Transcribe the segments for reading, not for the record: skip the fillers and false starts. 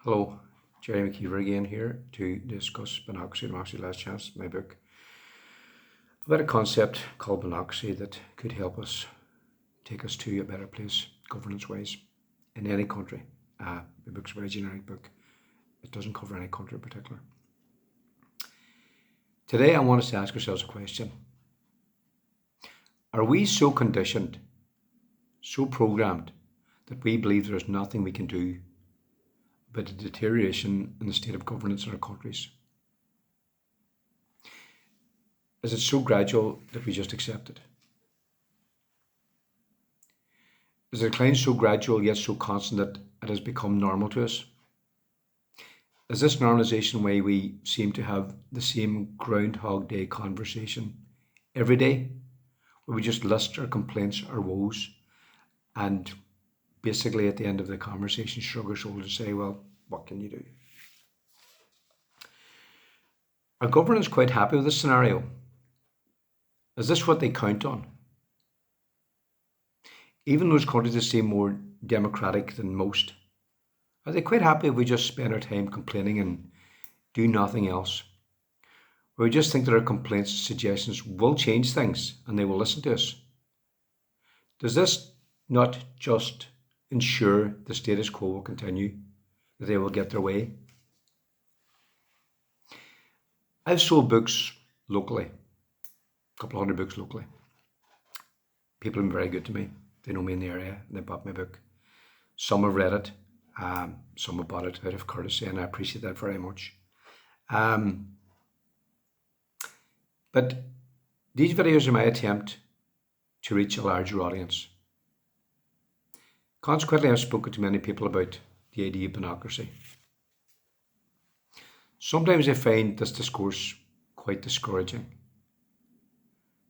Hello, Jerry McKeever again here to discuss Benocracy, Democracy, Last Chance, my book, about a concept called Benocracy that could help us take us to a better place, governance-wise, in any country. The book's a very generic book. It doesn't cover any country in particular. Today I want us to ask ourselves a question. Are we so conditioned, so programmed, that we believe there is nothing we can do about the deterioration in the state of governance in our countries? Is it so gradual that we just accept it? Is the decline so gradual yet so constant that it has become normal to us? Is this normalization why we seem to have the same Groundhog Day conversation every day, where we just list our complaints, our woes, and basically at the end of the conversation shrug our shoulders and say, well, what can you do? Are governments quite happy with this scenario? Is this what they count on? Even those countries that seem more democratic than most, are they quite happy if we just spend our time complaining and do nothing else? Or we just think that our complaints and suggestions will change things and they will listen to us? Does this not just ensure the status quo will continue, that they will get their way? I've sold books locally, a couple of hundred books locally. People have been very good to me. They know me in the area and they bought my book. Some have read it, some have bought it out of courtesy, and I appreciate that very much. But these videos are my attempt to reach a larger audience. Consequently, I've spoken to many people about the idea of Benocracy. Sometimes I find this discourse quite discouraging,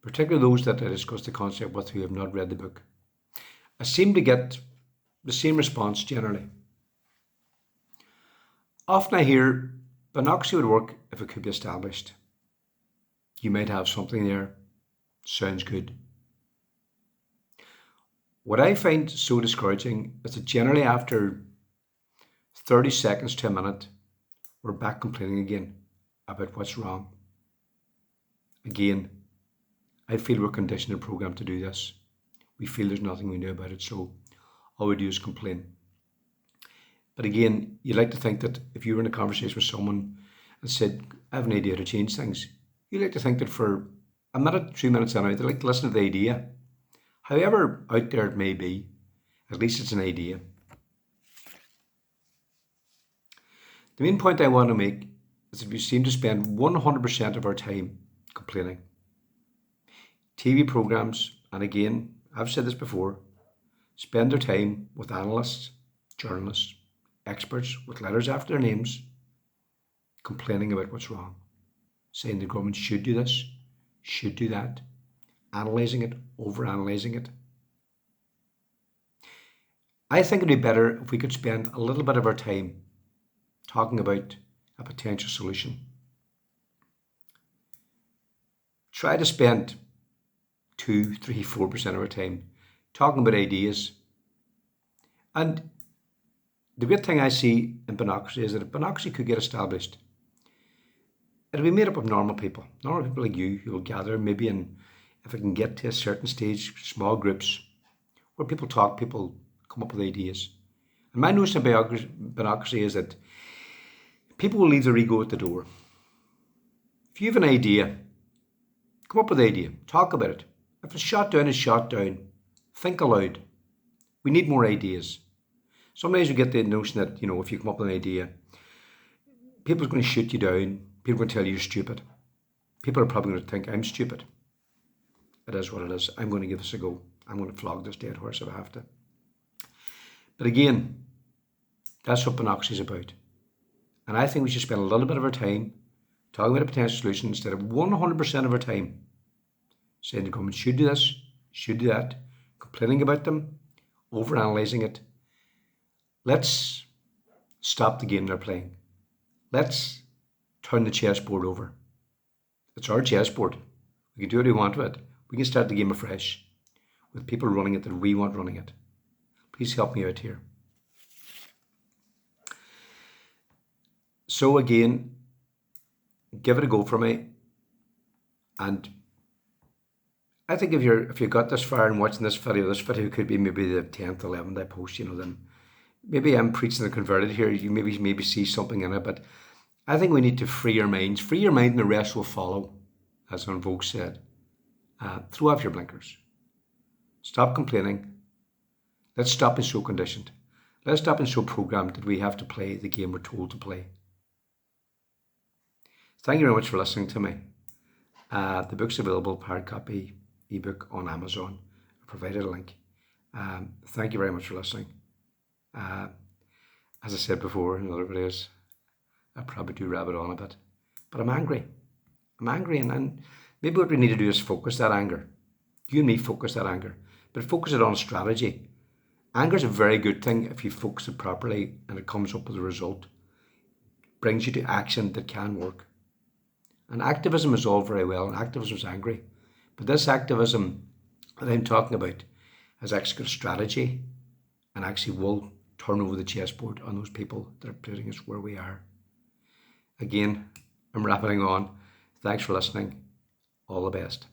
particularly those that I discuss the concept with who have not read the book. I seem to get the same response generally. Often I hear Benocracy would work if it could be established. You might have something there, sounds good. What I find so discouraging is that generally after 30 seconds to a minute, we're back complaining again about what's wrong. Again, I feel we're conditioned and programmed to do this. We feel there's nothing we can do about it, so all we do is complain. But again, you like to think that if you were in a conversation with someone and said, I have an idea to change things, you like to think that for a minute, 2 minutes anyway, they like to listen to the idea. However out there it may be, at least it's an idea. The main point I want to make is that we seem to spend 100% of our time complaining. TV programs, and again, I've said this before, spend their time with analysts, journalists, experts with letters after their names, complaining about what's wrong, saying the government should do this, should do that, analysing it, overanalyzing it. I think it'd be better if we could spend a little bit of our time talking about a potential solution. Try to spend 2, 3, 4% of our time talking about ideas. And the great thing I see in Benocracy is that if Benocracy could get established, it'll be made up of normal people like you, who will gather maybe in, if it can get to a certain stage, small groups where people talk, people come up with ideas. And my notion of Benocracy is that people will leave their ego at the door. If you have an idea, come up with an idea, talk about it. If it's shot down, it's shot down. Think aloud. We need more ideas. Sometimes we get the notion that, if you come up with an idea, people are going to shoot you down. People are going to tell you you're stupid. People are probably going to think I'm stupid. It is what it is. I'm going to give this a go. I'm going to flog this dead horse if I have to. But again, that's what Benocracy is about. And I think we should spend a little bit of our time talking about a potential solution instead of 100% of our time saying the government should do this, should do that, complaining about them, overanalyzing it. Let's stop the game they're playing. Let's turn the chessboard over. It's our chessboard. We can do what we want with it. We can start the game afresh with people running it that we want running it. Please help me out here. So again, give it a go for me. And I think if you got this far and watching this video could be maybe the 10th, 11th I post, then maybe I'm preaching the converted here. You maybe see something in it, but I think we need to free your minds. Free your mind and the rest will follow, as one Vogue said. Throw off your blinkers. Stop complaining. Let's stop being so conditioned. Let's stop being so programmed that we have to play the game we're told to play. Thank you very much for listening to me. The book's available, hard copy, ebook on Amazon. I provided a link. Thank you very much for listening. As I said before in other videos, I probably do rabbit on a bit, but I'm angry. I'm angry, and maybe what we need to do is focus that anger. You and me focus that anger, but focus it on a strategy. Anger is a very good thing if you focus it properly and it comes up with a result. Brings you to action that can work. And activism is all very well, and activism is angry. But this activism that I'm talking about has actually got a strategy and actually will turn over the chessboard on those people that are putting us where we are. Again, I'm rambling on. Thanks for listening. All the best.